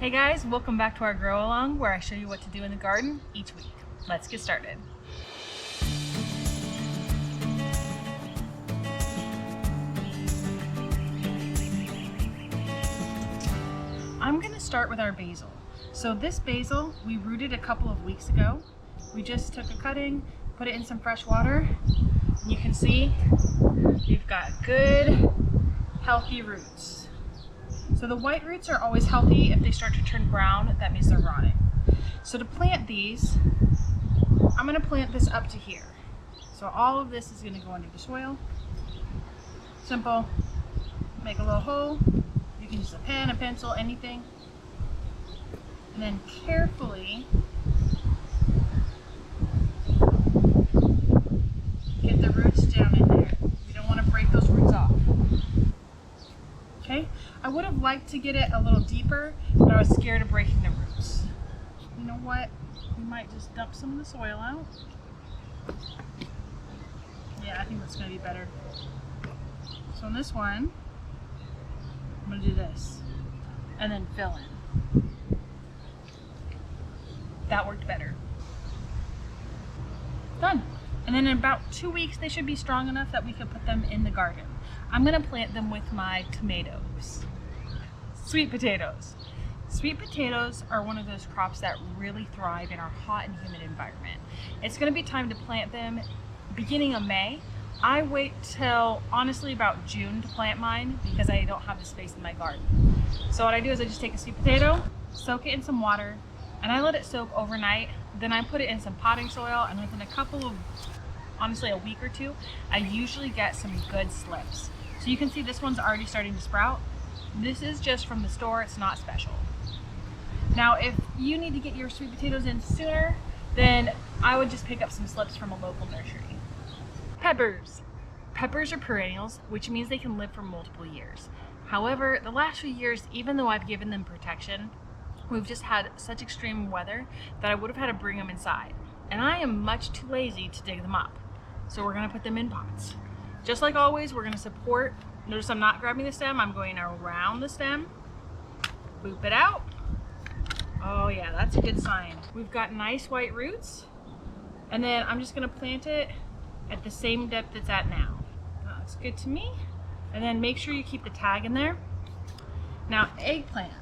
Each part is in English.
Hey guys, welcome back to our Grow Along where I show you what to do in the garden each week. Let's get started. I'm going to start with our basil. So this basil we rooted a couple of weeks ago. We just took a cutting, put it in some fresh water. And you can see we've got good, healthy roots. So the white roots are always healthy. If they start to turn brown, that means they're rotting. So to plant these, I'm going to plant this up to here. So all of this is going to go into the soil. Simple. Make a little hole. You can use a pen, a pencil, anything. And then carefully get the roots down in there. You don't want to break those roots off. Okay, I would have liked to get it a little deeper, but I was scared of breaking the roots. You know what? We might just dump some of the soil out. Yeah, I think that's going to be better. So on this one, I'm going to do this and then fill in. That worked better. Done. And then in about 2 weeks, they should be strong enough that we could put them in the garden. I'm going to plant them with my tomatoes. Sweet potatoes. Sweet potatoes are one of those crops that really thrive in our hot and humid environment. It's going to be time to plant them beginning of May. I wait till honestly about June to plant mine because I don't have the space in my garden. So what I do is I just take a sweet potato, soak it in some water, and I let it soak overnight. Then I put it in some potting soil, and within a couple of, honestly a week or two, I usually get some good slips. So you can see this one's already starting to sprout. This is just from the store, it's not special. Now if you need to get your sweet potatoes in sooner, then I would just pick up some slips from a local nursery. Peppers. Peppers are perennials, which means they can live for multiple years. However, the last few years, even though I've given them protection, we've just had such extreme weather that I would have had to bring them inside. And I am much too lazy to dig them up. So we're gonna put them in pots. Just like always, we're gonna support. Notice I'm not grabbing the stem, I'm going around the stem. Boop it out. Oh yeah, that's a good sign. We've got nice white roots. And then I'm just gonna plant it at the same depth it's at now. That looks good to me. And then make sure you keep the tag in there. Now eggplant.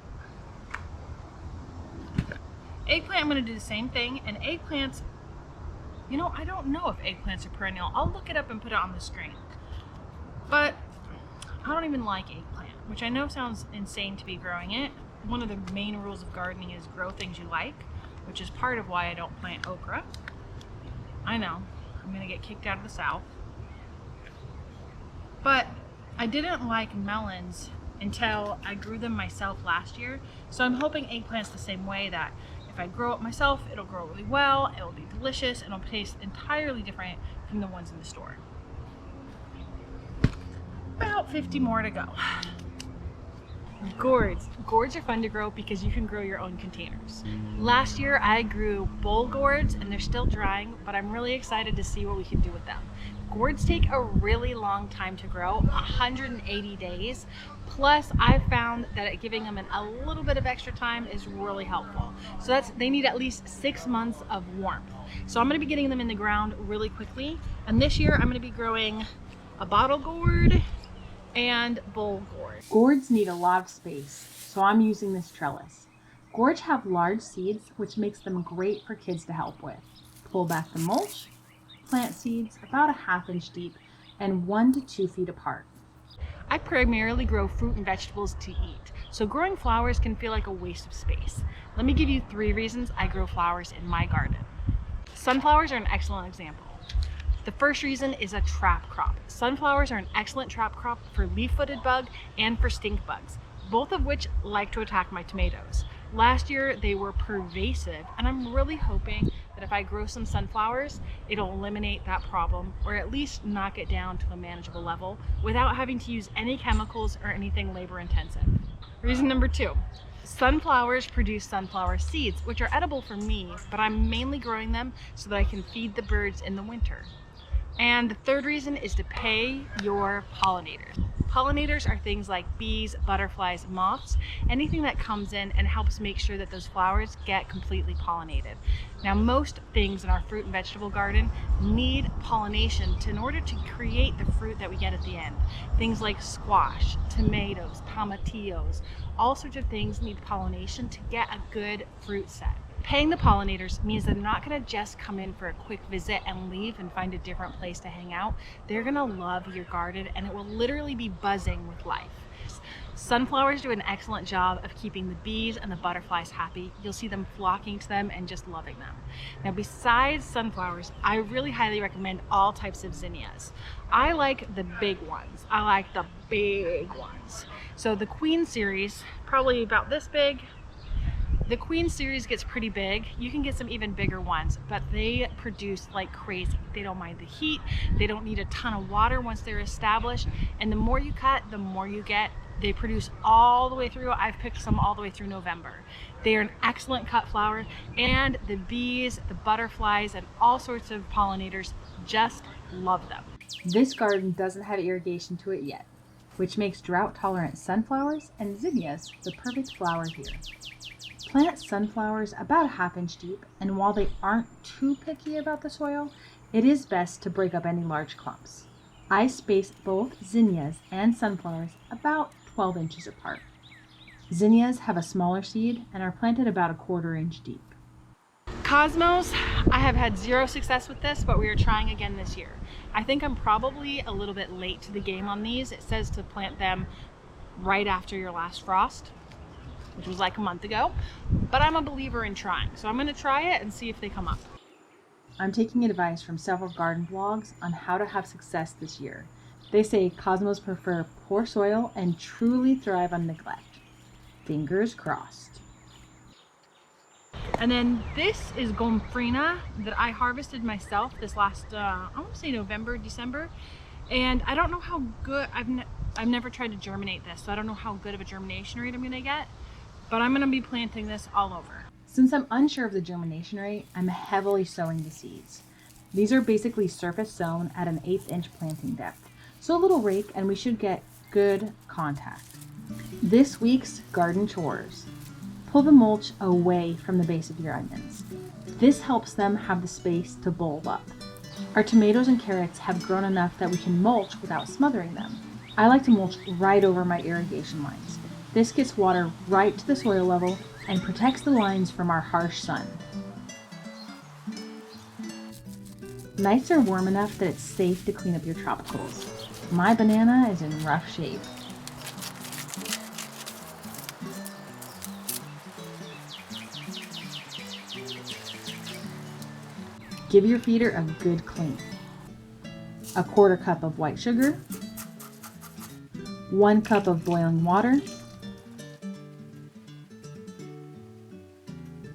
Eggplant, I'm gonna do the same thing. And eggplants, you know, I don't know if eggplants are perennial. I'll look it up and put it on the screen. But I don't even like eggplant, which I know sounds insane to be growing it. One of the main rules of gardening is grow things you like, which is part of why I don't plant okra. I know, I'm gonna get kicked out of the South. But I didn't like melons until I grew them myself last year. So I'm hoping eggplant's the same way, that if I grow it myself, it'll grow really well, it'll be delicious, and it'll taste entirely different from the ones in the store. About 50 more to go. Gourds. Gourds are fun to grow because you can grow your own containers. Last year I grew bowl gourds and they're still drying, but I'm really excited to see what we can do with them. Gourds take a really long time to grow, 180 days. Plus I found that giving them a little bit of extra time is really helpful. So they need at least 6 months of warmth. So I'm gonna be getting them in the ground really quickly. And this year I'm gonna be growing a bottle gourd and bowl gourd. Gourds need a lot of space, so I'm using this trellis. Gourds have large seeds, which makes them great for kids to help with. Pull back the mulch, plant seeds about a ½ inch deep and 1 to 2 feet apart. I primarily grow fruit and vegetables to eat, so growing flowers can feel like a waste of space. Let me give you 3 reasons I grow flowers in my garden. Sunflowers are an excellent example. The first reason is a trap crop. Sunflowers are an excellent trap crop for leaf-footed bug and for stink bugs, both of which like to attack my tomatoes. Last year they were pervasive, and I'm really hoping that if I grow some sunflowers, it'll eliminate that problem, or at least knock it down to a manageable level without having to use any chemicals or anything labor intensive. Reason number 2. Sunflowers produce sunflower seeds, which are edible for me, but I'm mainly growing them so that I can feed the birds in the winter. And the third reason is to pay your pollinators. Pollinators are things like bees, butterflies, moths, anything that comes in and helps make sure that those flowers get completely pollinated. Now, most things in our fruit and vegetable garden need pollination in order to create the fruit that we get at the end. Things like squash, tomatoes, tomatillos, all sorts of things need pollination to get a good fruit set. Paying the pollinators means they're not going to just come in for a quick visit and leave and find a different place to hang out. They're going to love your garden and it will literally be buzzing with life. Sunflowers do an excellent job of keeping the bees and the butterflies happy. You'll see them flocking to them and just loving them. Now, besides sunflowers, I really highly recommend all types of zinnias. I like the big ones. I like the big ones. So the Queen series, probably about this big. The Queen series gets pretty big. You can get some even bigger ones, but they produce like crazy. They don't mind the heat. They don't need a ton of water once they're established. And the more you cut, the more you get. They produce all the way through. I've picked some all the way through November. They are an excellent cut flower, and the bees, the butterflies, and all sorts of pollinators just love them. This garden doesn't have irrigation to it yet, which makes drought-tolerant sunflowers and zinnias the perfect flower here. Plant sunflowers about a ½ inch deep, and while they aren't too picky about the soil, it is best to break up any large clumps. I space both zinnias and sunflowers about 12 inches apart. Zinnias have a smaller seed and are planted about a ¼ inch deep. Cosmos, I have had zero success with this, but we are trying again this year. I think I'm probably a little bit late to the game on these. It says to plant them right after your last frost, which was like a month ago, but I'm a believer in trying. So I'm gonna try it and see if they come up. I'm taking advice from several garden blogs on how to have success this year. They say cosmos prefer poor soil and truly thrive on neglect. Fingers crossed. And then this is Gomphrena that I harvested myself this last, I want to say November, December. And I don't know how good, I've never tried to germinate this, so I don't know how good of a germination rate I'm gonna get, but I'm gonna be planting this all over. Since I'm unsure of the germination rate, I'm heavily sowing the seeds. These are basically surface sown at an 1/8 inch planting depth, so a little rake and we should get good contact. This week's garden chores. Pull the mulch away from the base of your onions. This helps them have the space to bulb up. Our tomatoes and carrots have grown enough that we can mulch without smothering them. I like to mulch right over my irrigation lines. This gets water right to the soil level and protects the lines from our harsh sun. Nights are warm enough that it's safe to clean up your tropicals. My banana is in rough shape. Give your feeder a good clean. A 1/4 cup of white sugar, 1 cup of boiling water,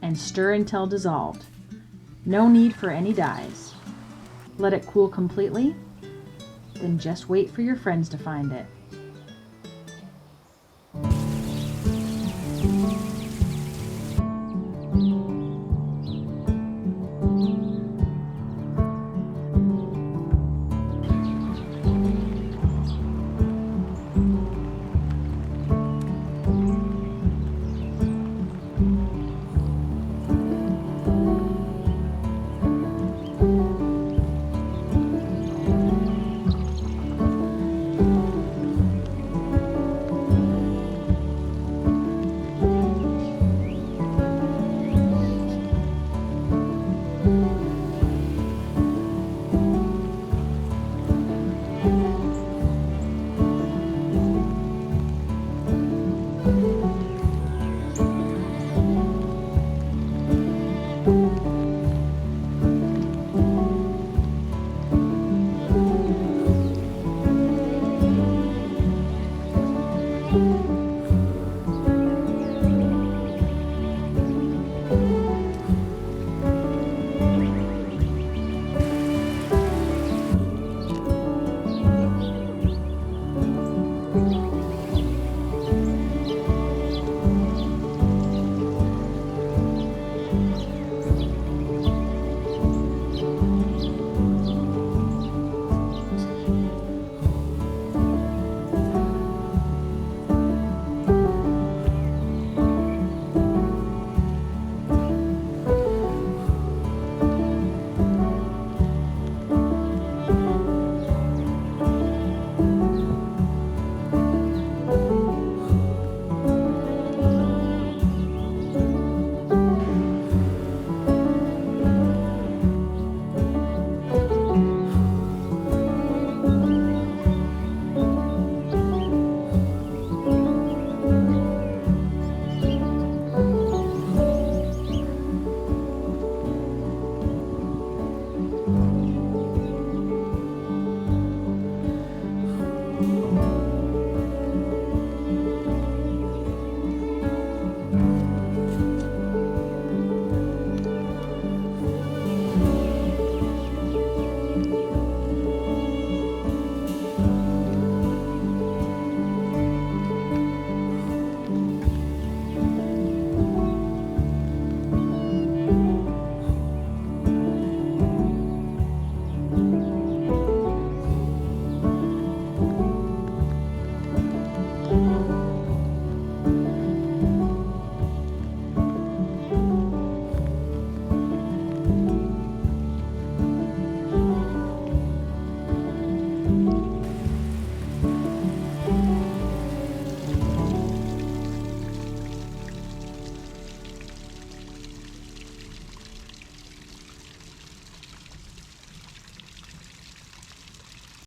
and stir until dissolved. No need for any dyes. Let it cool completely, then just wait for your friends to find it.